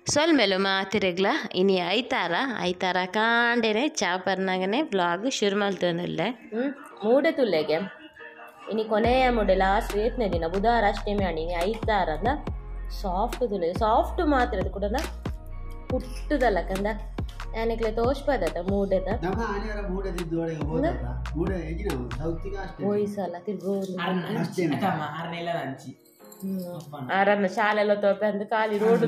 ಸೊಲ್ಮೆಲು ಮಾತಿರೆಗ್ಲ ಇನಿ ಐತಾರ ಕಾಂಡೆನೆ ಚಾಪರ್ನಾಗನೆ ಬ್ಲಾಗ್ ಶುರು ಮಲ್ತೊಂದುಲ್ಲೆ ಮೂಡೆ ತುಲ್ಲೆಗೆ ಇನಿ ಕೊನೆಯ ಮೂಡೆ ಲಾಸ್ಟ್ ಏತ್ನೇ ದಿನ ಬುಧವಾರ ಅಷ್ಟಮಿ ಆಂಡಿ ಇನಿ ಐತಾರದ ಸಾಫ್ಟ್ ತುಲ್ಲೆ ಸಾಫ್ಟ್ ಮಾತ್ರ ಅದು ಕೂಡ ಪುಟ್ಟದಲ್ಲ ಕಂದ ನನಗೆ ತೋಷ್ಪದ ಮೂಡೆದ ವಯಸ್ಸಲ್ಲ ತಿರ್ಗೋದು ಆರನ್ನ ಶಾಲೆಲ್ಲ ತೋಪೆ ಅಂದ್ರೆ ಖಾಲಿ ರೋಡ್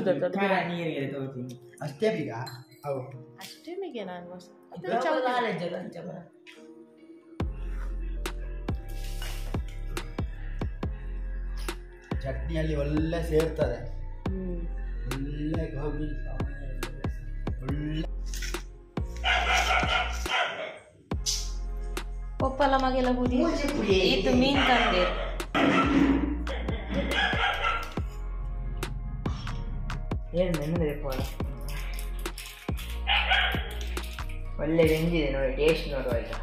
ಅಷ್ಟೇಮಿಗೆ ನಾನು ಚಟ್ನಿಯಲ್ಲಿ ಒಳ್ಳೆ ಸೇರ್ತದೆ ಪಪ್ಪಲ ಮಗೆಲ್ಲ ಬೂದಿ ಇದು ಮೀನ್ ತಂದೆ ಒಳ್ಳೆ ಬೆಂದಿದೆ ನೋಡಿ ಟೇಸ್ಟ್ ನೋಡುವ ಆಯ್ತಾ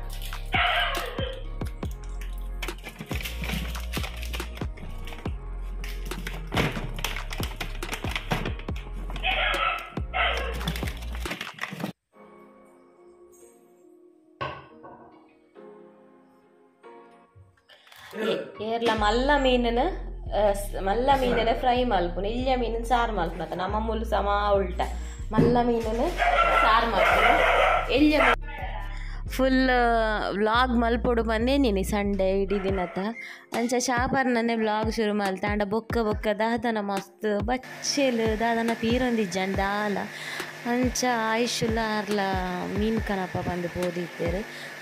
ಏರ್ಲ ಮಲ್ಲ ಮೀನನ ಫ್ರೈ ಮಲ್ಪುನು ಇಲ್ಯ ಮೀನಿನ ಸಾರು ಮಲ್ಪುನ ನಮ್ಮ ಮುಲ್ಲು ಸಮ ಉಲ್ಟ ಮಲ್ಲ ಮೀನನ ಸಾರು ಮಲ್ಪುನು ಎಲ್ಯ ಫುಲ್ ವ್ಲಾಗ್ ಮಲ್ಪೊಡು ಬಂದೇ ನೀನು ಸಂಡೇ ಇಡೀ ದಿನತ ಅಂಚ ಶಾಪರ್ನೇ ವ್ಲಾಗ್ ಶುರು ಮಲ್ತ ಅಂಡ ಬೊಕ್ಕ ದಾದನ ಮಸ್ತ್ ಬಚ್ಚೆಲು ದಾದನ ಪೀರೊಂದಿಜ್ಜಂಡ ದಾಲ ಅಂಚ ಆಯುಷುಲ್ಲ ಅರ್ಲ ಮೀನು ಕನಪ ಬಂದು ಪೋದಿತ್ತೇರು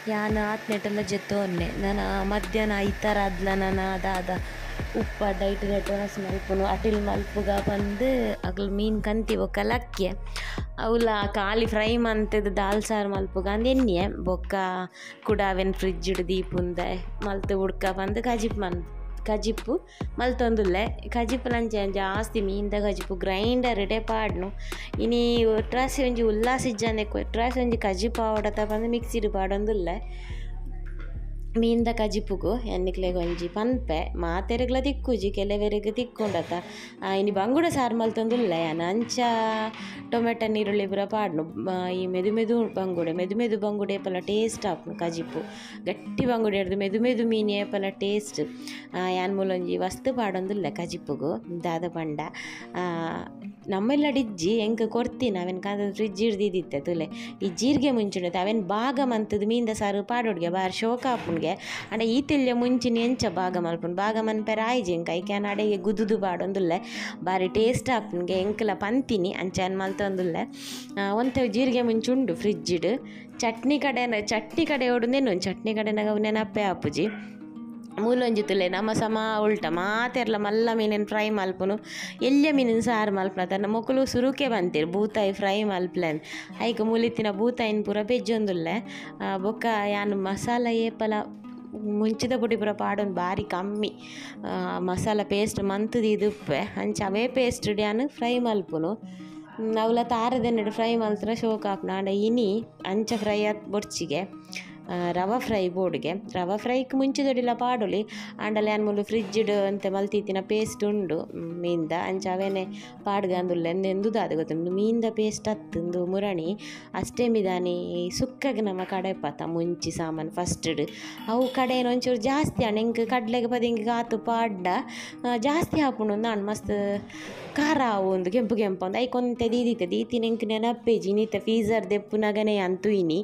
ಯಾನು ಆತ್ನೆಟ್ಟೆಲ್ಲ ಜೆತ್ತೋನ್ನೆ ನಾನು ಮಧ್ಯಾಹ್ನ ಐತಾರ ಅದ್ಲ ನಾನು ದಾದ ಉಪ್ಪ ಡೈಟ್ ಗಟ್ಟೋನಸ್ ಮಲ್ಪುನು ಅಟಿಲ್ ಮಲ್ಪುಗ ಬಂದು ಅಗ್ಲು ಮೀನು ಕಂತಿ ಬೊಕ್ಕ ಲಕ್ಕೆ ಅವಲ ಖಾಲಿ ಫ್ರೈ ಮಂತದ ದಾಲ್ ಸಾರು ಮಲ್ಪುಗ ಅಂದು ಎಣ್ಣೆ ಬೊಕ್ಕ ಕುಡಾವೆನ್ ಫ್ರಿಜ್ ದೀಪುಂದೆ ಮಲ್ತು ಉಡ್ಕ ಬಂದು ಕಜಿಪ್ಪು ಮಲ್ತೊಂದುಲ್ಲೆ ಕಜಿಪ್ಪುಲಂಚ ಜಾಸ್ತಿ ಮೀನ್ದ ಕಜಿಪ್ಪು ಗ್ರೈಂಡರ್ ಡೆ ಪಾಡ್ನು ಇನಿ ಒಟ್ರಾಸಿ ಒಂಜಿ ಉಲ್ಲಾಸಿಜ್ಜಂದೆ ಒಟ್ರಾಸಿ ಒಂಜಿ ಕಜಿಪ್ಪು ಆವಡತ ಬಂದು ಮಿಕ್ಸಿಡ್ ಪಾಡೊಂದುಲ್ಲೆ ಮೀನ್ದ ಕಜಿಪ್ಪುಗು ಎನ್ನಿಕ್ಲೆಗ್ ಒಂಜಿ ಪನ್ಪೆ ಮಾತೆರೆಗ್ಲ ತಿಕ್ಕುಜಿ ಕೆಲವೆರೆಗ್ ತಿಕ್ಕೊಂಡತ ಇನಿ ಬಂಗುಡ ಸಾರು ಮಲ್ತೊಂದುಲ್ಲೆ ಅಂಚ ಟೊಮೆಟೊ ನೀರುಳ್ಳಿ ಪೂರ ಪಾಡ್ನು ಈ ಮೆದು ಬಂಗುಡೆ ಏಪಲ ಟೇಸ್ಟ್ ಆಪ್ನು ಕಜಿಪ್ಪು ಗಟ್ಟಿ ಬಂಗುಡೆ ಹಿಡ್ದು ಮೆದು ಮೀನು ಏಪಲ ಟೇಸ್ಟ್ ಯಾನ್ ಮೂಲೊಂಜಿ ವಸ್ತು ಪಾಡೊಂದುಲ್ಲೆ ಕಜಿಪ್ಪುಗು ದಾದ ಪಂಡ ನಮ್ಮೆಲ್ಲ ಡಿಜ್ಜಿ ಎಂಕ್ ಕೊಡ್ತೀನಿ ಅವೆನ್ ಕಾದ ಫ್ರಿಜ್ ಹಿಡ್ದಿದ್ದಿತ್ತೆ ತುಲೆ ಈ ಜೀರಿಗೆ ಮುಂಚುಂಡತೆ ಅವೆನ್ ಭಾಗ ಮಂತದ ಮೀನ್ದ ಸಾರು ಪಾಡೋಡ್ಗೆ ಬಾರಿ ಶೋಕ ಆಪುನ್ಗೆ ಅಂಡ ಈತಿಲ್ಯ ಮುಂಚಿನ ಎಂಚ ಭಾಗ ಮಲ್ಪುನ್ ಭಾಗ ಮನ್ಪೆರ ಆಯ್ಜಿಂಕ ಐಕ್ಯಾನ ಅಡೆಗೆ ಗುದುದು ಪಾಡೊಂದುಲ್ಲೆ ಬಾರಿ ಟೇಸ್ಟ್ ಆಪುನ್ಗೆ ಎಂಕ್ಲ ಪಂತೀನಿ ಅಂಚನ್ ಮಲ್ತೊಂದುಲ್ಲೆ ಒಂತೆ ಜೀರಿಗೆ ಮುಂಚುಂಡು ಫ್ರಿಜ್ಜಿಡ್ ಚಟ್ನಿ ಕಡೆ ಓಡುಂದೇನು ಚಟ್ನಿ ಕಡೆನಾಗ ನೆನಪೆ ಆಪುಜಿ ಮೂಲೊಂಜಿ ತುಲೆ ನಮ್ಮ ಸಮ ಉಲ್ಟ ಮಾತೆರ್ಲ ಮಲ್ಲ ಮೀನಿನ ಫ್ರೈ ಮಲ್ಪುನು ಎಲ್ಯ ಮೀನಿನ ಸಾರು ಮಲ್ಪುನ ತನ್ನ ಮೊಕಲು ಸುರುಕೆ ಬಂತೀರು ಬೂತಾಯಿ ಫ್ರೈ ಮಲ್ಪ್ಲೆನ್ ಐಕ ಮುಲಿತಿನ ಬೂತಾಯಿನ ಪೂರ ಬೆಜ್ಜೊಂದುಲ್ಲೆ ಬೊಕ್ಕ ಯಾನು ಮಸಾಲ ಏಪಲ ಮುಂಚಿದ ಪುಡಿ ಪೂರ ಪಾಡೊಂದು ಬಾರಿ ಕಮ್ಮಿ ಮಸಾಲ ಪೇಸ್ಟ್ ಮಂತುದು ಇದುಪ್ಪೆ ಅಂಚ ಅವೇ ಪೇಸ್ಟ್ ಡ್ಯಾನು ಫ್ರೈ ಮಲ್ಪುನು ಅವಲ ತಾರದೆನ್ನಡು ಫ್ರೈ ಮಲ್ತರ ಶೋಕ ಆಪ್ನ ಆಂಡ ಇನಿ ಅಂಚ ಫ್ರೈ ಆತ್ ಬೊರ್ಚಿಗೆ ರವ ಫ್ರೈ ಬೋರ್ಡ್ಗೆ ರವ ಫ್ರೈಗೆ ಮುಂಚಿದೊಡಿಲ್ಲ ಪಾಡೊಲಿ ಆಂಡಲೆ ಅನ್ಮೂಲು ಫ್ರಿಜ್ಡ್ ಅಂತ ಮಲ್ತಿತ್ತಿನ ಪೇಸ್ಟ್ ಉಂಡು ಮೀನ್ದ ಅಂಚ ಅವೇನೆ ಪಾಡ್ಗೆ ಅಂದುಲ್ಲ ಎಂದೆಂದು ದಾದ ಗೊತ್ತುಂಡು ಮೀನ್ದ ಪೇಸ್ಟ್ ಹತ್ತುಂದು ಮುರಣಿ ಅಷ್ಟೇ ಮಿದಾನಿ ಸುಕ್ಕಗೆ ನಮ್ಮ ಕಡೆ ಪತ್ತ ಮುಂಚಿ ಸಾಮಾನು ಫಸ್ಟ್ಡ್ ಅವು ಕಡೆನ ಒಂಚೂರು ಜಾಸ್ತಿ ಅಣ್ಣ ಹಿಂಗೆ ಕಡ್ಲೆಗೆ ಪದಿಂಗೆ ಆತು ಪಾಡ್ಡ ಜಾಸ್ತಿ ಹಾಪುಂಡು ನಾನು ಮಸ್ತ್ ಖಾರ ಅವು ಒಂದು ಕೆಂಪು ಒಂದು ಐಕೊಂತೆ ದೀತಿನ ಎಂಕ್ ನೆನಪೇಜಿ ಇನ್ನಿತ ಫೀಸರ್ ದೆಪ್ಪುನಗನೆ ಅಂತೂ ಇನಿ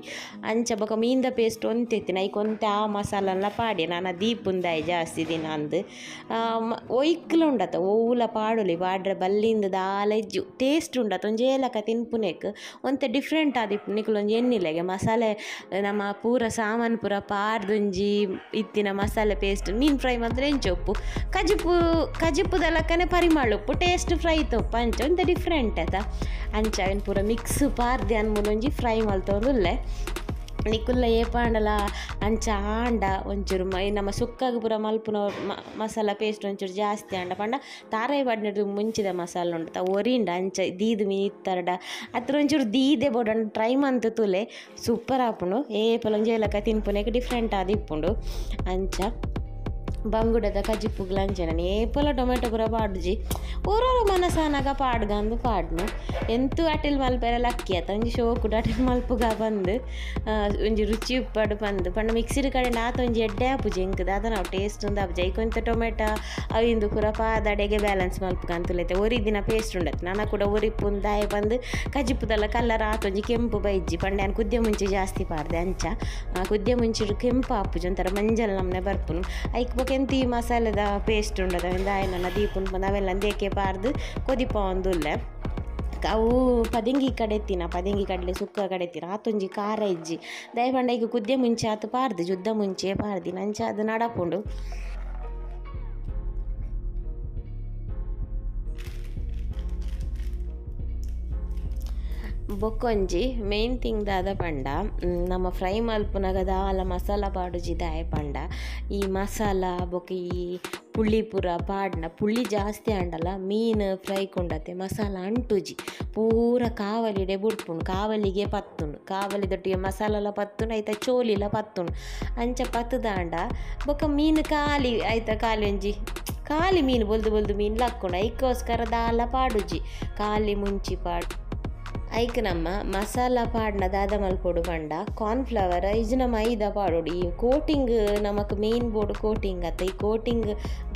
ಅಂಚ ಬೊಕ ಮೀನ್ದ ಪೇಸ್ಟ್ ಒಂತೆತ್ತಿನ ಐಕೊಂತೆ ಆ ಮಸಾಲೆಲ್ಲ ಪಾಡಿ ನಾನು ದೀಪುಂದಾಯಿ ಜಾಸ್ತಿ ದಿನ ಅಂದು ಒಯ್ಕಲು ಉಂಡತ ಓಲ ಪಾಡೊಲಿ ಪಾಡ್ರೆ ಬಲ್ಲಿಂದ ದಾಲ ಇಜ್ಜು ಟೇಸ್ಟ್ ಉಂಡತ ಒಂಜೇಲಕ ತಿನ್ಪುನೆಕ್ ಒಂತೆ ಡಿಫ್ರೆಂಟ್ ಆದಿಪ್ಪು ನಿಕ್ಲೊಂಜಿ ಎಣ್ಣಿಲೆಗೆ ಮಸಾಲೆ ನಮ್ಮ ಪೂರ ಸಾಮಾನು ಪೂರ ಪಾಡ್ದೊಂಜಿ ಇತ್ತಿನ ಮಸಾಲೆ ಪೇಸ್ಟ್ ಮೀನು ಫ್ರೈ ಮಾತ್ರ ಎಂಚೊಪ್ಪು ಕಜಿಪ್ಪುದಲ್ಲಕ್ಕನೆ ಪರಿಮಳ ಉಪ್ಪು ಟೇಸ್ಟ್ ಫ್ರೈ ತೊಪ್ಪ ಅಂಚ ಒಂತೆ ಡಿಫ್ರೆಂಟ್ ಆಯ್ತಾ ಅಂಚ ಅವನ್ ಪೂರ ಮಿಕ್ಸ್ ಪಾರ್ದೆ ಅನ್ಮೂಲೊಂಜಿ ಫ್ರೈ ಮಲ್ತೊಂದುಲ್ಲೆ ನಿಕ್ಕುಲ್ಲ ಏಪಾಂಡಲ ಅಂಚ ಆಂಡ ಒಂಚೂರು ನಮ್ಮ ಸುಕ್ಕಾಗ ಪೂರ ಮಲ್ಪುನ ಮಸಾಲ ಪೇಸ್ಟ್ ಒಂಚೂರು ಜಾಸ್ತಿ ಆಂಡ ಪಂಡ ತಾರಾಯಿ ಬಡ್ನದು ಮುಂಚಿದ ಮಸಾಲ ಉಂಟ ಒರಿಂಡ ಅಂಚ ದೀದು ಮೀತ್ತರಡ ಅತ್ರ ಒಂಚೂರು ದೀದೆ ಬೋಡ ಟ್ರೈ ಮಂತ್ ತುಲೆ ಸೂಪರ್ ಆಪುಂಡು ಏಪಲ ಒಂಜೇಲಕ ತಿನ್ಪುನೇಕ ಡಿಫ್ರೆಂಟ್ ಆದಿಪ್ಪುಂಡು ಅಂಚ ಬಂಗುಡದ ಕಜಿಪ್ಪುಗ್ಲಂಚನ ಏಪಲ ಟೊಮೆಟೊ ಪೂರ ಪಾಡ್ಜಿ ಓರೋರ ಮನಸಾನಾಗ ಪಾಡ್ಗಂದು ಪಾಡ್ನು ಎಂತೂ ಅಟಿಲ್ ಮಲ್ಪೆರೆ ಲಕ್ಕಿ ಆತ ಒಂಜಿ ಶೋಕುಡು ಅಟಿಲ್ ಮಲ್ಪುಗ ಬಂದು ಒಂಜಿ ರುಚಿ ಉಪ್ಪಡು ಬಂದು ಪಂಡ ಮಿಕ್ಸಿಡ್ ಕಡೆ ನಾತ ಒಂಜಿ ಎಡ್ಡೆ ಆಪುಜಿ ಎಂಕದ ಅದ ನಾವು ಟೇಸ್ಟ್ ಒಂದು ಆಪುಜಿ ಐಕೊಂತ ಟೊಮೆಟೊ ಅವಿಂದು ಪೂರ ಪಾದಡೆಗೆ ಬ್ಯಾಲೆನ್ಸ್ ಮಲ್ಪುಗಂತುಲೈತೆ ಒರಿ ದಿನ ಪೇಸ್ಟ್ ಉಂಡತ್ತೆ ನಾನು ಕೂಡ ಒರಿಪ್ಪುಂದು ದಾಯ ಬಂದು ಕಜಿಪ್ಪುದಲ್ಲ ಕಲ್ಲರ್ ಆತೊಂಜಿ ಕೆಂಪು ಬೈಜ್ಜಿ ಪಂಡ ನಾನು ಕುದ್ದೆ ಮುಂಚೆ ಜಾಸ್ತಿ ಪಾಡ್ದೆ ಅಂಚ ಕುದ್ದೆ ಮುಂಚಿಡು ಕೆಂಪು ಆಪುಜಿ ಒಂಥರ ಮಂಜಲ್ ನಮ್ಮನೆ ಬರ್ಪುನು ಐಕ್ ಎಂತ ಈ ಮಸಾಲೆದ ಪೇಸ್ಟ್ ಉಂಡದ ದಾಯನ ದೀಪುಂಡು ಬಂದು ಅವೆಲ್ಲ ದೇಕೆ ಪಾರ್ದು ಕೊದಿಪ ಒಂದುಲ್ಲೆ ಅವು ಪದಿಂಗಿ ಪದಿಂಗಿ ಕಡಲೆ ಸುಕ್ಕ ಕಡೆತ್ತಿನ ಆತೊಂಜಿ ಖಾರ ಇಜ್ಜಿ ದಯ ಪಂಡ ಈಗ ಕುದ್ದೆ ಮುಂಚೆ ಆತು ಪಾರ್ದು ಜುದ್ದ ಮುಂಚೆ ಪಾರ್ದಿ ನಂಚ ಅದು ನಡಪುಂಡು ಬೊಕ್ಕೊಂಜಿ ಮೇನ್ ಥಿಂಗ್ ದಾದ ಪಂಡ ನಮ್ಮ ಫ್ರೈ ಮಲ್ಪುನಾಗ ದಾಲ ಮಸಾಲ ಪಾಡುಜಿ ದಾಯ ಪಂಡ ಈ ಮಸಾಲ ಬೊಕ್ಕ ಈ ಪುಳ್ಳಿ ಪೂರ ಪಾಡ್ನ ಪುಳ್ಳಿ ಜಾಸ್ತಿ ಅಂಡಲ್ಲ ಮೀನು ಫ್ರೈ ಕೊಂಡತೆ ಮಸಾಲ ಅಂಟುಜಿ ಪೂರ ಕಾವಲಿಡೆ ಬುಡ್ಪುಂಡು ಕಾವಲಿಗೆ ಪತ್ತುಂಡು ಕಾವಲಿದೊಟ್ಟಿಗೆ ಮಸಾಲ ಪತ್ತುಂಡು ಐತ ಚೋಲಿಲ ಪತ್ತುಂಡು ಅಂಚ ಪತ್ತದಾಂಡ ಬೊಕ್ಕ ಮೀನು ಖಾಲಿ ಆಯ್ತ ಖಾಲಿ ಒಂಜಿ ಖಾಲಿ ಮೀನು ಬೊಲ್ದು ಮೀನು ಲಕ್ಕೊಂಡು ಐಕೋಸ್ಕರ ದಾಲ ಪಾಡುಜಿ ಖಾಲಿ ಮುಂಚಿ ಪಾಡು ಐಕ್ ನಮ್ಮ ಮಸಾಲ ಪಾಡ್ನ ದಾದ ಮಲ್ಪೊಡು ಪಂಡ ಕಾರ್ನ್ಫ್ಲವರ್ ಇಜ್ನ ಮೈದಾ ಪಾಡೋಡು ಈ ಕೋಟಿಂಗ್ ನಮಕ್ ಮೇನ್ ಬೋರ್ಡ್ ಕೋಟಿಂಗ್ ಅತ್ತ ಈ ಕೋಟಿಂಗ್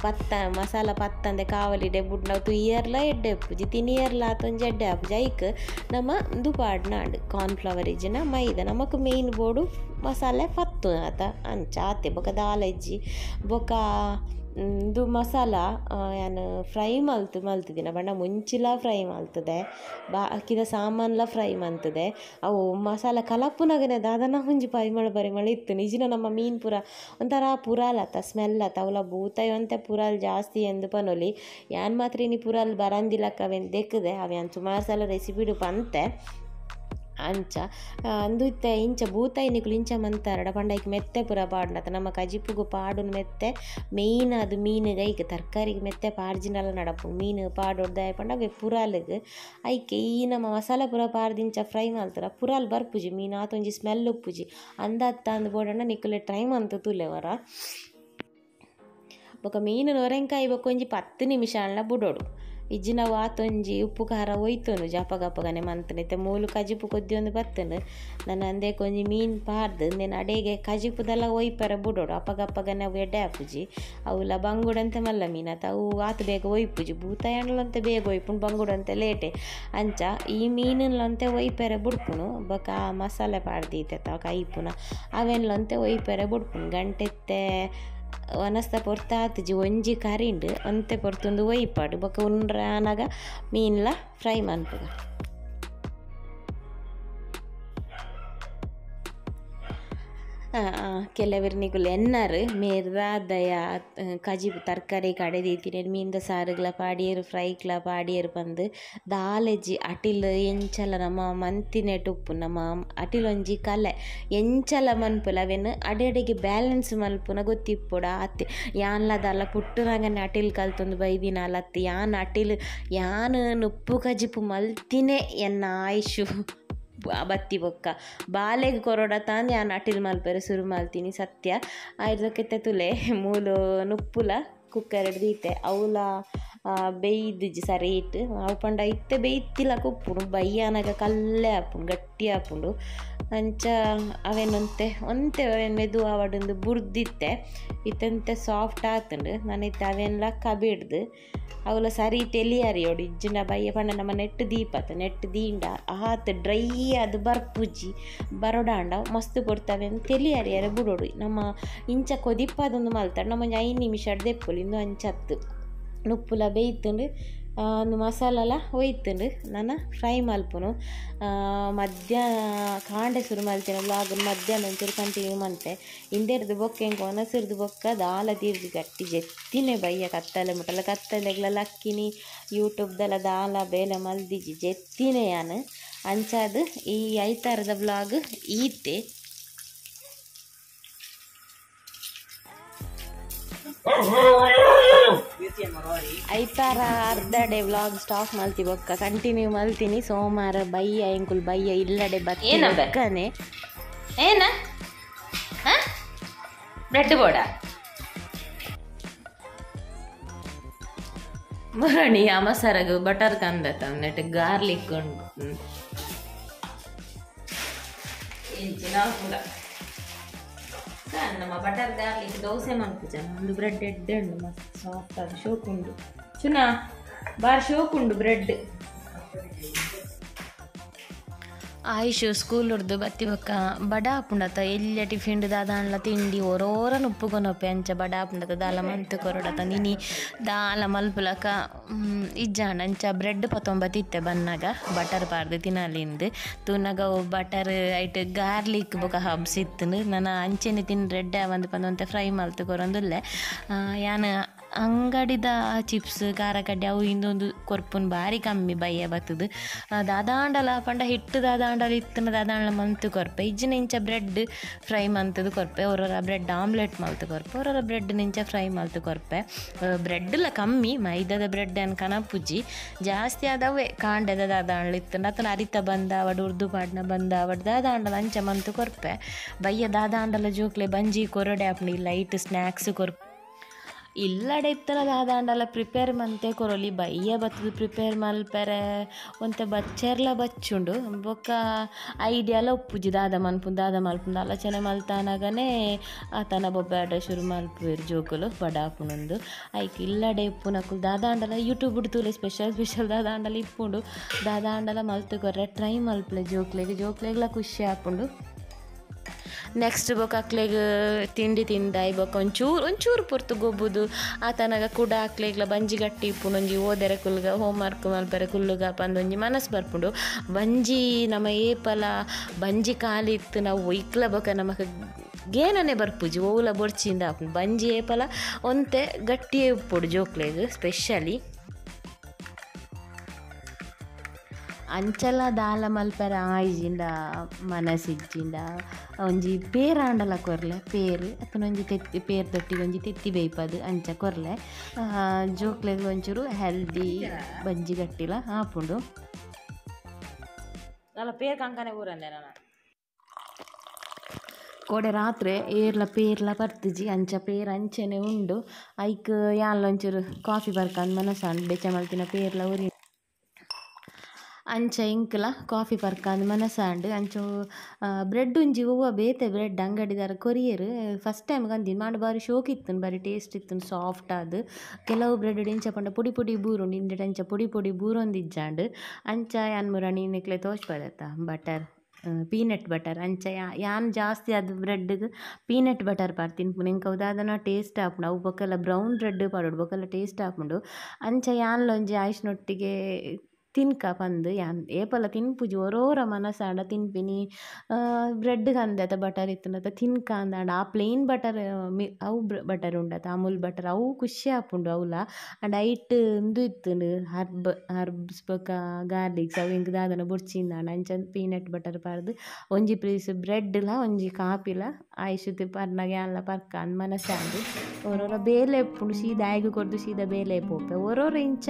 ಪತ್ತ ಮಸಾಲ ಪತ್ತಂದೆ ಕಾವಲಿಡೆ ಬುಡ್ ನಾವು ತುಯ್ಯರ್ಲ ಎಡ್ಡೆ ಉಪ್ಪುಜಿ ತಿನಿಯರ್ಲ ಆತೊಂಜಿ ಎಡ್ಡೆ ಆಪುಜಿ ಐಕ್ ನಮ್ಮ ದು ಪಾಡ್ನ ಆಂಡು ಕಾರ್ನ್ಫ್ಲವರ್ ಇಜ್ನ ಮೈದಾ ನಮಕ್ ಮೇನ್ ಬೋರ್ಡು ಮಸಾಲೆ ಪತ್ತು ಆತ ಅಂಚ ಆತೆ ಬೊಕ ದಾಲ ಇಜ್ಜಿ ಬೊಕ ಇದು ಮಸಾಲ ಏನು ಫ್ರೈ ಮಲ್ತಿದಿನ ಬಣ್ಣ ಮುಂಚಿಲ ಫ್ರೈ ಮಲ್ತದೆ ಬಾಕಿದ ಸಾಮಾನ್ಲ ಫ್ರೈ ಮಂತದೆ ಅವು ಮಸಾಲ ಕಲಪುನಗನೆ ದಾದನ ಒಂಜಿ ಪರಿಮಳ ಇತ್ತು ನಿಜಿನ ನಮ್ಮ ಮೀನು ಪೂರ ಒಂಥರ ಪುರಾಲ್ ಆತ ಸ್ಮೆಲ್ ಆತ ಅವಲ ಬೂತಾಯಂತೆ ಪುರಾಲ್ ಜಾಸ್ತಿ ಎಂದು ಪನೊಲಿ ಯಾನ್ ಮಾತ್ರ ಇನಿ ಪುರಾಲ್ ಬರಂದಿಲ್ಲಕ್ಕ ಅವೇನು ದೆಕ್ಕದೆ ಅವ್ಯಾನ್ ಸುಮಾರು ಸಲ ರೆಸಿಪಿಡು ಪಂತೆ ಅಂಚ ಅಂದು ಇತ್ತೆ ಇಂಚ ಬೂತಾಯಿನಿಗಳು ಇಂಚ ಮಂತಾರಡ ಪಂಡೈಕ್ ಮೆತ್ತೆ ಪೂರ ಪಾಡ್ನತ ನಮ್ಮ ಕಜಿಪ್ಪುಗು ಪಾಡುನು ಮೆತ್ತೆ ಮೇಯ್ನ್ ಅದು ಮೀನುಗ ಈಗ ತರಕಾರಿಗೆ ಮೆತ್ತೆ ಪಾಡ್ಜಿನಲ್ಲ ನಡಪು ಮೀನು ಪಾಡೋಡ್ದಾಯ ಪಂಡ ಅವೆ ಪುರಾಲ್ಗೆ ಐಕೆ ಈ ನಮ್ಮ ಮಸಾಲ ಪೂರ ಪಾಡ್ದಿಂಚ ಫ್ರೈ ಮಾಡ್ತಾರ ಪುರಾಲ್ ಬರ್ಪುಜಿ ಮೀನು ಆತೊಂಜಿ ಸ್ಮೆಲ್ ಉಪ್ಪುಜಿ ಅಂದತ್ತ ಅಂದು ಬೋಡಣ್ಣ ನಿಕ್ಕಲೆ ಟ್ರೈ ಮಂತು ತುಲೆವರ ಬೊಕ ಮೀನು ನೊರೆಂಕಾಯಿ ಬೊಕೊಂಜಿ 10 ನಿಮಿಷ ಅಣ್ಣ ಬುಡೋಡು ಇಜ್ಜಿನ ವಾತೊಂಜಿ ಉಪ್ಪು ಖಾರ ಒಯ್ತುನು ಜಪಗಪ್ಪಗನೆ ಮಂತನೈತೆ ಮೂಲು ಕಜಿಪು ಕೊದ್ದಿಯೊಂದು ಬತ್ತನು ನಾನು ಅಂದೆ ಕೊಂಜಿ ಮೀನು ಪಾರ್ದು నేను ಅಡೆಗೆ ಕಜಿಪುದೆಲ್ಲ ಒಯ್ಪರ ಬುಡೋಡು ಅಪ್ಪಗಪ್ಪಗನೆ ಅವು ಎಡ್ಡೆ ಹಾಪುಜಿ ಅವುಲ ಬಂಗುಡಂತೆ ಮಲ್ಲ ಮೀನತ ಅವು ಆತು ಬೇಗ ಒಯ್ಪುಜಿ ಬೂತಾಯಣ್ಣಲಂತೆ ಬೇಗ ಒಯ್ಪುನು ಬಂಗುಡಂತೆ ಲೇಟೆ ಅಂಚ ಈ ಮೀನುಲಂತೆ ಒಯ್ಪೆರೆ ಬುಡ್ಪುನು ಬೊಕ ಮಸಾಲೆ ಪಾಡ್ದೀತೆ ಕೈಪುನ ಅವೆನ್ಲಂತೆ ಒಯ್ಪೆರೆ ಬುಡ್ಪುನು ಗಂಟೆತ್ತೆ ವನಸ್ತ ಪೊರ್ತಾತ್ಜಿ ಒಂಜಿ ಕರಿಂಡು ಒಂತೆ ಪೊರ್ತುಂದು ಒಯ್ಪಾಡು ಬೊಕ ಉಂಡ್ರಾನಾಗ ಮೀನ್ಲ ಫ್ರೈ ಮನ್ಪುಗ ಕೆಲವರು ನಿಗುಲು ಎನ್ನರು ಮೇರ್ದಾದಯ ಕಜಿಪು ತರಕಾರಿ ಕಡೆದೀತಿನ ಮೀನ್ದ ಸಾರುಗ್ಲ ಪಾಡಿಯರು ಫ್ರೈಗ್ಲ ಪಾಡಿಯರು ಬಂದು ದಾಲೆಜ್ಜಿ ಅಟಿಲ್ ಎಂಚಲ ನಮ್ಮ ಮಂತಿನೆಟ್ ಉಪ್ಪು ನಮ್ಮ ಅಟಿಲ್ ಒಂಜಿ ಕಲೆ ಎಂಚಲ ಮನ್ಪುಲ ಅವೆನು ಅಡೆಗೆ ಬ್ಯಾಲೆನ್ಸ್ ಮಲ್ಪುನ ಗೊತ್ತಿಪ್ಪುಡ ಅತ್ತೆ ಯಾನ್ಲದಲ್ಲ ಪುಟ್ಟುನಾಗನೆ ಅಟಿಲ್ ಕಲ್ತೊಂದು ಬೈದಿನ ಅಲತ್ತಿ ಯಾನ್ ಅಟಿಲ್ ಯಾನ್ ಉಪ್ಪು ಕಜಿಪು ಮಲ್ತಿನೇ ಎನ್ನ ಆಯುಷು ಬತ್ತಿ ಬೊಕ್ಕ ಬಾಲೆಗೆ ಕೊರೋಡ ತಾಂದು ಯಾನ್ ಅಟಿಲ್ ಮಲ್ಪೆರೆ ಸುರು ಮಲ್ತೀನಿ ಸತ್ಯ ಆಯ್ದಕ್ಕೆತ್ತೆ ತುಲೆ ಮೂಲು ನುಪ್ಪುಲ ಕುಕ್ಕರ್ ಹಿಡ್ದೀತೆ ಅವಲ ಬೇಯ್ದಿಜ್ಜಿ ಸರಿ ಇಟ್ಟು ಅವು ಪಂಡ ಇತ್ತೆ ಬೇಯ್ತಿಲ್ಲ ಉಪ್ಪುಂಡು ಬಯ್ಯಾನಾಗ ಕಲ್ಲೆ ಹಾಪುಂಡು ಗಟ್ಟಿ ಹಾಪುಂಡು ಅಂಚ ಅವೇನಂತೆ ಒಂತೆ ಅವೇನು ಮೆದು ಅವಡೊಂದು ಬುರ್ದಿತ್ತೆ ಇತ್ತಂತೆ ಸಾಫ್ಟ್ ಆತುಂಡು ನಾನಿತ್ತೆ ಅವೆಲ್ಲ ಕಬಿಡ್ದು ಅವಲ ಸರಿ ತೆಲಿಯಾರಿಯೋಡು ಇಜ್ಜಿನ ಬಯ್ಯ ಪಂಡ ನಮ್ಮ ನೆಟ್ಟು ದೀಪತ್ತು ನೆಟ್ಟು ದೀಂಡ ಆತು ಡ್ರೈ ಅದು ಬರ್ಪುಜಿ ಬರೋಡಾಂಡ ಮಸ್ತ್ ಕೊಡ್ತವೆ ಅಂತ ತೆಲಿಯಾರಿಯಾರೆ ಬಿಡೋಡು ನಮ್ಮ ಇಂಚ ಕೊದಿಪ್ಪದೊಂದು ಮಲ್ತಾಡು ನಮ್ಮ 5 ನಿಮಿಷ ದೆಪ್ಪುಲು ಇಂದು ಅಂಚತ್ತು ನುಪ್ಪುಲ ಬೇಯ್ತುಂಡು ಒಂದು ಮಸಾಲೆಲ್ಲ ಒಯ್ತುಂಡು ನಾನು ಫ್ರೈ ಮಲ್ಪುನು ಮಧ್ಯಾಹ್ನ ಕಾಂಡೆ ಶುರು ಮಲ್ತೇನೆ ವ್ಲಾಗ್ ಮಧ್ಯಾಹ್ನ ಒಂಚೂರು ಕಂಟಿನ್ಯೂ ಮಂತೆ ಹಿಂದೆರ್ದು ಬೊಕ್ಕ ಹೆಂಗೆ ಒನಸಿರ್ದು ಬೊಕ್ಕ ದಾಲ ತೀರ್ದು ಗಟ್ಟಿ ಜೆತ್ತಿನೇ ಬಯ್ಯ ಕತ್ತಲೆ ಮುಟ್ಟಲ್ಲ ಕತ್ತಲೆಗ್ಲೆಲ್ಲ ಅಕ್ಕಿನಿ ಯೂಟ್ಯೂಬ್ದೆಲ್ಲ ದಾಲ ಬೇಲೆ ಮಲ್ದಿಜಿ ಜೆತ್ತಿನೇ ಯಾನು ಅಂಚಾದು ಈ ಐತಾರದ ವ್ಲಾಗ್ ಈತೆ ಐತಾರ ಅರ್ಧಡೆ ವ್ಲಾಗ್ ಸ್ಟಾಪ್ ಮಲ್ತಿ ಬೊಕ್ಕ ಕಂಟಿನ್ಯೂ ಮಲ್ತೀನಿ ಸೋಮವಾರ ಬಯ್ಯ ಎಂಕುಲ್ ಬಯ್ಯ ಇಲ್ಲಡೆ ಬಕ್ಕನೆ ಏನ ಬ್ರೆಡ್ ಬೋಡ ಮರಣಿ ಅಮಸರಗು ಬಟರ್ ಕಂದತ ನೆಟ್ ಗಾರ್ಲಿಕ್ ಉಂಟು ಕೂಡ ನಮ್ಮ ಬಟರ್ ಗಾರ್ಲಿಕ್ ದೋಸೆ ಮಾಡ್ತೀವಿ ಜನ ಒಂದು ಬ್ರೆಡ್ ಎಡ್ಡೆ ಉಂಡು ಮಸ್ತ್ ಸಾಫ್ಟ್ ಅದು ಶೋಕುಂಡು ಚುನಾ ಬಾರಿ ಶೋಕುಂಡು ಬ್ರೆಡ್ ಆಯುಷ್ ಸ್ಕೂಲ್ ಹೊಡ್ದು ಬತ್ತಿ ಬೊಕ್ಕ ಬಡ ಪುಂಡತ ಎಲ್ಲಿ ಟಿಫಿನ್ ದಾದಾಂಡ್ಲ ತಿಂಡಿ ಒರೋರನ ಉಪ್ಪುಗೊನೊಪ್ಪೆ ಅಂಚ ಬಡ ಪುಂಡತ ದಾಲ ಮಂತು ಕೊರಡತ ನಿನಿ ದಾಲ ಮಲ್ಪುಲಕ ಇಜ್ಜಾಂಡ ಅಂಚ ಬ್ರೆಡ್ ಪತ್ತೊಂಬತ್ತಿತ್ತೆ ಬನ್ನಾಗ ಬಟರ್ ಪಾರ್ದು ತಿನ್ನಲಿಂದು ತುನಗ ಬಟರ್ ಐಟ್ ಗಾರ್ಲಿಕ್ ಬೊಕ ಹಬ್ಸ್ ಇತ್ತು ನಾನು ಅಂಚೆನೆ ತಿನ್ ರೆಡ್ ಒಂದು ಪಂದಂತೆ ಫ್ರೈ ಮಲ್ತು ಕೊರೊಂದುಲ್ಲೆ ಯಾನು ಅಂಗಡಿದ ಚಿಪ್ಸ್ ಖಾರ ಕಡ್ಡಿ ಅವು ಇಂದೊಂದು ಕೊರ್ಪುನ್ ಭಾರಿ ಕಮ್ಮಿ ಬಯ್ಯ ಬತ್ತದು ದಾದಾಂಡಲ ಪಂಡ ಹಿಟ್ಟು ದಾದಾಂಡಲ ಇತ್ತನ ದಾದಾಂಡಲ ಮಂತು ಕೊರ್ಪೆ ಇಜ್ಜಿನ ಇಂಚ ಬ್ರೆಡ್ ಫ್ರೈ ಮಂತದು ಕೊರ್ಪೆ ಅವರ ಬ್ರೆಡ್ ಆಮ್ಲೆಟ್ ಮಲ್ತು ಕೊರ್ಪೆ ಅವರ ಬ್ರೆಡ್ ನಿಂಚ ಫ್ರೈ ಮಲ್ತು ಕೊರ್ಪೆ ಬ್ರೆಡ್ಲ ಕಮ್ಮಿ ಮೈದಾದ ಬ್ರೆಡ್ ಅನ್ ಕನಪುಜಿ ಜಾಸ್ತಿ ಆದವೇ ಕಾಂಡದ ದಾದಾಂಡ್ಲ ಇತ್ತು ಅತನ ಅರಿತ ಬಂದ ಅವಡು ಉರ್ದು ಪಾಡ್ನ ಬಂದ ಅವಡು ದಾದಾಂಡಲ ಅಂಚ ಮಂತು ಕೊರ್ಪೆ ಬಯ್ಯ ದಾದಾಂಡಲ ಜೋಕ್ಲೆ ಬಂಜಿ ಕೊರಡೆ ಆಪ್ನಿ ಲೈಟ್ ಸ್ನ್ಯಾಕ್ಸ್ ಕೊರ್ಪೆ ಇಲ್ಲಡೆ ಇತ್ತನ ದಾದಾಂಡಲ ಪ್ರಿಪೇರ್ ಮಂತೆ ಕೊರೊಲಿ ಬಯ್ಯ ಬತ್ತದು ಪ್ರಿಪೇರ್ ಮಲ್ಪೆರೆ ಒಂತೆ ಬಚ್ಚೆರ್ಲ ಬಚ್ಚುಂಡು ಬೊಕ್ಕ ಐಡಿಯಾಲ ಉಪ್ಪುಜಿ ದಾದ ಮಲ್ಪುಂಡು ಆಲೋಚನೆ ಮಲ್ತಾನಾಗನೇ ಆತನ ಬೊಬ್ಬಾಡ ಶುರು ಮಲ್ಪುವೆರು ಜೋಕುಲು ಬಡಾಪುಣಂದು ಐಕ್ ಇಲ್ಲಡೆ ಇಪ್ಪುನಕು ದಾದಾಂಡಲ ಯೂಟ್ಯೂಬ್ ತೂಲೆ ಸ್ಪೆಷಲ್ ದಾದಾಂಡಲ ಇಪ್ಪುಂಡು ದಾದಾಂಡಲ ಮಲ್ತು ಕೊರ್ರೆ ಟ್ರೈ ಮಲ್ಪಲೆ ಜೋಕ್ಲೆಗ್ಲ ಖುಷಿ ಆಪುಂಡು ನೆಕ್ಸ್ಟ್ ಬೊಕ ಅಕ್ಲೆಗ್ ತಿಂಡಿ ತಿಂದಾಯ್ ಬೊಕ ಒಂಚೂರು ಪೊರ್ತು ಗೊಬ್ಬುದು ಆತನಗ ಕುಡ ಅಕ್ಲೆಗ್ಲ ಬಂಜಿ ಗಟ್ಟಿ ಇಪ್ಪುಂಡು ಒಂಜಿ ಓದೆರೆ ಕುಲ್ಗ ಹೋಮ್ವರ್ಕ್ ಮಲ್ಪೆರೆ ಕುಲ್ಲುಗ ಪಂದೊಂಜಿ ಮನಸ್ಸು ಬರ್ಪುಂಡು ಬಂಜಿ ನಮ್ಮ ಏಪಲ ಬಂಜಿ ಖಾಲಿ ಇತ್ತು ನಾವು ಇಕ್ಲ ಬೊಕ ನಮಕ್ ಗೇನನೆ ಬರ್ಪುಜಿ ಓಲ ಬೊಡ್ಚಿಂದ ಆಪುಂಡು ಬಂಜಿ ಏಪಲ ಒಂತೆ ಗಟ್ಟಿಯೇ ಉಪ್ಪುಡು ಜೋಕ್ಲೆಗ್ ಸ್ಪೆಷಲಿ ಅಂಚಲ ದಾಲ ಮಲ್ಪೆರ ಆಯ್ಜಿಂಡ ಮನಸ್ಸಿಜ್ಜಿಂಡ ಒಂಜಿ ಪೇರಾಂಡಲ ಕೊರ್ಲೆ ಪೇರು ಅತ್ತನ ಒಂಜಿ ತೆತ್ತಿ ಪೇರು ತೊಟ್ಟಿಗೆ ಒಂಜಿ ತೆತ್ತಿ ಬೇಯ್ಪದು ಅಂಚ ಕೊರ್ಲೆ ಜೋಕ್ಲೆಗ್ ಒಂಚೂರು ಹೆಲ್ದಿ ಬಜ್ಜಿ ಗಟ್ಟಿಲ ಆಪುಂಡು ಅಲ್ಲ ಪೇರು ಕಂಕನೆ ಊರನ್ನೆ ನಾನು ಕೋಡೆ ರಾತ್ರಿ ಪೇರ್ಲ ಬರ್ತಿಜಿ ಅಂಚ ಪೇರು ಅಂಚೆನೆ ಉಂಡು ಐಕ್ ಯಾನ್ಲ ಒಂಚೂರು ಕಾಫಿ ಬರ್ಕಂದು ಮನಸ್ಸಂಡು ಬೆಚ್ಚ ಮಲ್ತಿನ ಪೇರ್ಲ ಉರಿ ಅಂಚ ಇಂಕ್ಲ ಕಾಫಿ ಪರ್ಕಂದು ಮನಸಾಂಡು ಅಂಚು ಬ್ರೆಡ್ ಒಂಜಿ ಹೂವು ಬೇತೆ ಬ್ರೆಡ್ ಅಂಗಡಿದಾರ ಕೊರಿಯರ್ ಫಸ್ಟ್ ಟೈಮ್ ಕಂದಿದ್ದು ಮಾಡು ಬಾರಿ ಶೋಕ್ ಇತ್ತು ಬಾರಿ ಟೇಸ್ಟ್ ಇತ್ತು ಸಾಫ್ಟ್ ಆದ್ ಕೆಲವು ಬ್ರೆಡ್ ಇಂಚ ಪಂಡ ಪುಡಿ ಬೂರುಂಡು ಇಂದೆಟ್ ಅಂಚ ಪುಡಿ ಬೂರೊಂದಿಜ್ಜಾಂಡು ಅಂಚ ಯಾನ್ ಮುರಾಣಿ ನಿಕ್ಲೆ ತೋಚ್ಪದತ್ತ ಬಟರ್ ಪೀನಟ್ ಬಟರ್ ಅಂಚ ಯಾನ್ ಜಾಸ್ತಿ ಅದು ಬ್ರೆಡ್ಗೆ ಪೀನಟ್ ಬಟರ್ ಪಾಡ್ತೀನಿ ನಿಂಗೆ ಹೌದಾದನ ಟೇಸ್ಟ್ ಆಪುಂಡು ಅವು ಬೊಕ್ಕಲ್ಲ ಬ್ರೌನ್ ಬ್ರೆಡ್ ಪಾಡೋಡು ಬೊಕ್ಕಲ್ಲ ಟೇಸ್ಟ್ ಆಪುಂಡು ಅಂಚ ಯಾನ್ಲೊಂಜಿ ಆಯ್ಸ್ನೊಟ್ಟಿಗೆ ತಿನ್ಕ ಪಂದು ಯಾನ್ ಏಪಲ ತಿನ್ಪುಜಿ ಒರೋರ ಮನಸಾಂಡ ತಿನ್ಪಿನಿ ಬ್ರೆಡ್ ಕಂದೆತ ಬಟರ್ ಇತ್ತುಂಡತ ತಿನ್ಕ ಅಂದಾಂಡ ಆ ಪ್ಲೇನ್ ಬಟರ್ ಅವು ಬಟರ್ ಉಂಡತ ಅಮೂಲ್ ಬಟರ್ ಅವು ಖುಷಿ ಆಪುಂಡು ಅವಲ ಅಂಡ್ ಐಟ್ ಇಂದು ಇತ್ತುಂಡು ಹರ್ಬ್ಸ್ ಬೊಕ ಗಾರ್ಲಿಕ್ಸ್ ಅವು ಇಂಕ್ ದಾದನ ಬೊಡ್ಚಿಂದಾಂಡ ಅಂಚ ಪೀನಟ್ ಬಟರ್ ಪಾರ್ದು ಒಂಜಿ ಪೀಸ್ ಬ್ರೆಡ್ಲ ಒಂಜಿ ಕಾಪಿಲ ಆಯ್ಸುತ್ತಿ ಪರ್ನಾಗ ಯಾನ್ಲ ಪರ್ಕಂದು ಮನಸಾಂಡು ಒರೋರ ಬೇಲೆ ಇಪ್ಪುಂಡು ಸೀದಾ ಆಯ್ಗೆ ಕೊರ್ದು ಸೀದಾ ಬೇಲೆ ಪೋಪೆ ಒರೋರ ಇಂಚ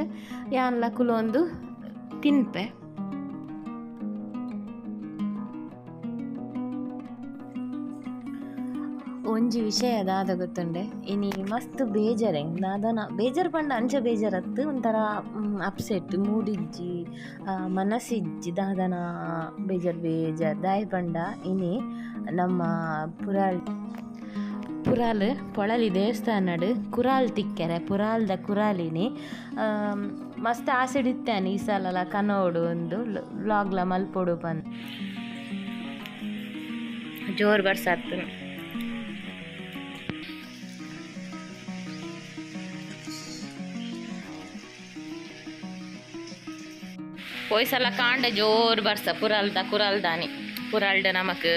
ಯಾನ್ಲ ಕುಲೊಂದು ತಿನ್ಪೆ ಒಂಜಿ ವಿಷಯ ದಾದ ಗೊತ್ತುಂಡೆ ಇನಿ ಮಸ್ತ್ ಬೇಜಾರೆಂಗ್ ದಾದನ ಬೇಜಾರು ಪಂಡ ಅಂಚ ಬೇಜಾರತ್ತು ಒಂಥರ ಅಪ್ಸೆಟ್ ಮೂಡಿಜ್ಜಿ ಮನಸ್ಸಿಜ್ಜಿ ದಾದನ ಬೇಜಾರು ದಾಯ್ ಪಂಡ ಇನಿ ನಮ್ಮ ಪುರಾಲ್ ಪೊಳಲಿ ದೇವಸ್ಥಾನಡ್ ಕುರಾಲ್ ತಿಕ್ಕೆರೆ ಪುರಾಲ್ದ ಕುರಾಲಿನಿ ಮಸ್ತ್ ಆಸೆಡಿತ್ತೇನೆ ಈ ಸಲ ಕನೋಡು ಒಂದು ವ್ಲಾಗ್ಲ ಮಲ್ಪೊಡು ಬಂದು ಜೋರು ಬರ್ಸಾತ್ತು ಪೋಯ್ಸಲ ಕಾಂಡ ಜೋರು ಬರ್ಸ ಕುರಾಲ್ದಾನಿ ಕುರಾಲ್ಡ ನಮಕ್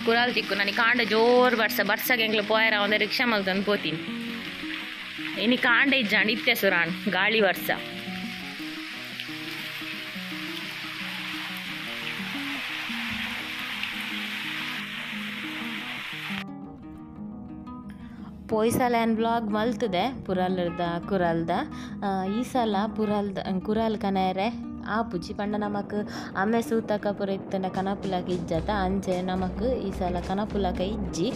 ಕುರಾಲ್ ತಿಕ್ಕು ನನಗೆ ಕಾಂಡ ಜೋರು ಬರ್ಸಗೆ ಎಂಗ್ಲ ಪೋಯರ ಒಂದು ರಿಕ್ಷಾ ಮಲ್ತಂದು ಪೋತೀನಿ ಇನಿ ಕಾಂಡ ಇಜ್ಜಾಂಡ್ ಇತ್ತೆ ಸುರಾಣ್ ಗಾಳಿ ವರ್ಷ ಪೋಯ್ಸಲ ಏನು ಬ್ಲಾಗ್ ಮಲ್ತದೆ ಕುರಾಲ್ದ ಈ ಸಲ ಕುರಾಲ್ ಕನೆಯರೆ ಆಪುಜಿ ಪಂಡ ನಮಕ್ ಅಮ್ಮೆ ಸೂತಕ ಪೂರ ಇತ್ತಂಡ ಕನಪುಲಕ ಇಜ್ಜತ ಅಂಚೆ ನಮಕ್ ಈ ಸಲ ಕನಪುಲಕ ಇಜ್ಜಿ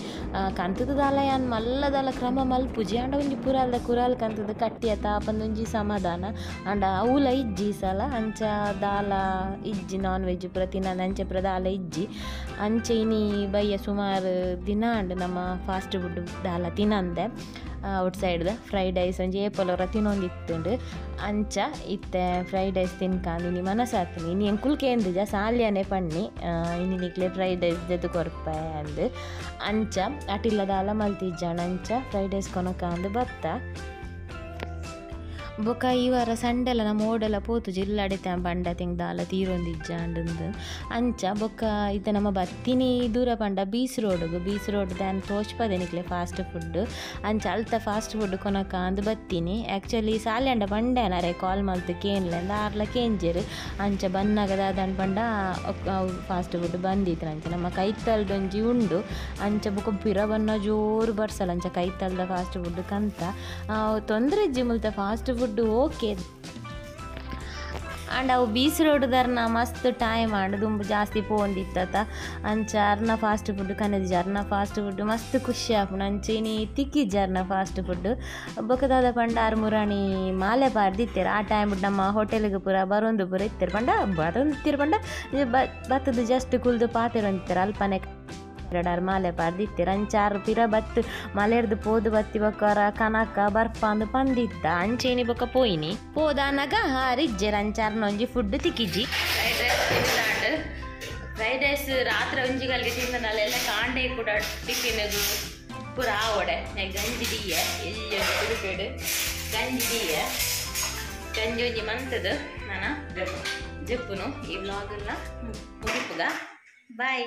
ಕಂತದ ದಾಲ ಯಾನ್ ಮಲ್ಲದಾಲ ಕ್ರಮ ಮಲ್ಪುಜಿ ಅಂಡ ಒಂಜಿ ಪುರಾಲ್ದ ಕುರಾಲ್ ಕಂತದ ಕಟ್ಟಿಯತ ಆಪಂದೊಂಜಿ ಸಮಾಧಾನ ಅಂಡ ಅವಲ ಇಜ್ಜಿ ಈ ಸಲ ಅಂಚ ದಾಲ ಇಜ್ಜಿ ನಾನ್ ವೆಜ್ ಪೂರ ತಿನ್ನದ ಅಂಚೆ ಪೂರ ದಾಲ ಇಜ್ಜಿ ಅಂಚೆ ಇನಿ ಬಯ್ಯ ಸುಮಾರು ದಿನ ಅಂಡ್ ನಮ್ಮ ಫಾಸ್ಟ್ ಫುಡ್ ದಾಲ ತಿನ್ನಂದೆ ಔಟ್ ಸೈಡ್ದ ಫ್ರೈಡ್ ರೈಸ್ ಒಂಜಿ ಏಪಲವರ ತಿನ್ನೊಂದಿತ್ತುಂಡು ಅಂಚ ಇತ್ತೆ ಫ್ರೈಡ್ ರೈಸ್ ತಿನ್ಕಾಂದು ಇನಿ ಮನಸಾಗ್ತೀನಿ ಇನಿ ಎಂಕುಲ್ಕೆ ಎಂದುಜ ಸಾಲ್ಯನೆ ಪಣ್ಣಿ ಇನಿ ನಿಕ್ಲೆ ಫ್ರೈಡ್ ರೈಸ್ ಜೆದು ಕೊರ್ಪೆ ಅಂದು ಅಂಚ ಅಟಿಲ್ಲದಾಲ ಮಲ್ತಿಜ್ಜಾಣ ಅಂಚ ಫ್ರೈಡ್ ರೈಸ್ ಕೊನಕಾಂದು ಬತ್ತ ಬೊಕ ಈ ವಾರ ಸಂಡೆಲ ನಮ್ಮ ಓಡೆಲ್ಲ ಪೋತು ಜಿಲ್ಲಾಡಿತೆ ಪಂಡ ತಿಂಗ್ ದಾಲ ತೀರೊಂದಿಜ್ಜಾಂಡು ಅಂಚ ಬೊಕ ಇತ್ತೆ ನಮ್ಮ ಬತ್ತಿನಿ ದೂರ ಪಂಡ ಬೀಚ್ ರೋಡ್ ದಾನ್ ತೋಚ್ಪದೆ ನಿಕ್ಲೆ ಫಾಸ್ಟ್ ಫುಡ್ ಅಂಚ ಅಲ್ತ ಫಾಸ್ಟ್ ಫುಡ್ ಕೊನಕ ಅಂದು ಬತ್ತೀನಿ ಆ್ಯಕ್ಚುಲಿ ಸಾಲ್ಯಂಡ ಪಂಡೇನರೆ ಕಾಲ್ ಮಲ್ತು ಕೇನ್ಲೆಂದ ಆರ್ಲ ಕೇಂಜೆರು ಅಂಚ ಬನ್ನಗದ ಅದನ್ ಪಂಡ ಫಾಸ್ಟ್ ಫುಡ್ ಬಂದಿತ್ತು ಅಂಚ ನಮ್ಮ ಕೈತಲ್ದೊಂಜಿ ಉಂಡು ಅಂಚ ಬೊಕ ಪಿರ ಬನ್ನ ಜೋರು ಬರ್ಸಲ್ಲ ಅಂಚ ಕೈತಲ್ದ ಫಾಸ್ಟ್ ಫುಡ್ ಕಂತ ತೊಂದರೆ ಇಜ್ಜಿ ಮುಲ್ತ ಫಾಸ್ಟ್ ಫುಡ್ ಓಕೆ ಅಂಡ್ ಅವು ಬೀಚ್ ರೋಡ್ ದರ್ನ ಮಸ್ತ್ ಟೈಮ್ ಆಂಡ್ ದುಂಬು ಜಾಸ್ತಿ ಪೋಂದಿತ್ತ ಅಂಚ ಅರ್ನ ಫಾಸ್ಟ್ ಫುಡ್ ಕನದಿಜ ಅರ್ನ ಫಾಸ್ಟ್ ಫುಡ್ ಮಸ್ತ್ ಖುಷಿ ಆಪುಂಡು ಅಂಚೆನಿ ತಿಕ್ಕಿಜ್ಜ ಅರ್ನ ಫಾಸ್ಟ್ ಫುಡ್ ಬೊಕದಾದ ಪಂಡ ಆರು ಮುರಾಣಿ ಮಾಲೆ ಪಾರ್ದಿತ್ತೇರು ಆ ಟೈಮ್ ನಮ್ಮ ಹೋಟೆಲ್ಗೆ ಪೂರ ಬರೊಂದು ಪೂರ ಇತ್ತೇರು ಪಂಡ ಬರೋಂದಿತ್ತೇರು ಪಂಡ ಬತ್ತದು ಜಸ್ಟ್ ಕುಲ್ದು ಪಾತೆರು ಅಂತಾರೆ ಅಲ್ಪನೆ ಎರಡಾರು ಮಾಲೆ ಪಾರ್ದಿತ್ತೇರು ಅಂಚಾರು ಪಿರ ಬತ್ತು ಮಲೆರ್ದು ಪೋದು ಬತ್ತಿ ಬೊಕ್ಕರ ಕನಕ ಬರ್ಪ ಅಂದು ಪಂದಿತ್ತ ಅಂಚೇನಿ ಬೊಕ್ಕ ಪೋಯಿನಿ ಪೋದಾನಗ ಹಾರಿಜ್ಜೆರ್ ಅಂಚಾರ್ನೊಂಜಿ ಫುಡ್ ತಿಕ್ಕಿಜ್ಜಿ ಫ್ರೈಡ್ ರೈಸ್ ರಾತ್ರಿ ಒಂಜಿಗಲ್ಗೆ ತಿನ್ನದಲ್ಲೆಲ್ಲ ಕಾಂಡೆ ಕೂಡ ಟಿಫಿನ್ಗು ಪೂರ ಆವಡೆ ಗಂಜಿ ದಿಯ ಎಲ್ಲಿ ಕುಡುಪೇಡು ಗಂಜಿ ದಿಯ ಗಂಜಿ ಒಂಜಿ ಮಂತದು ನಾನು ಜಪ್ಪುನು ಈ ವ್ಲಾಗನ್ನ ಮುಗಿಪುಗ ಬಾಯ್.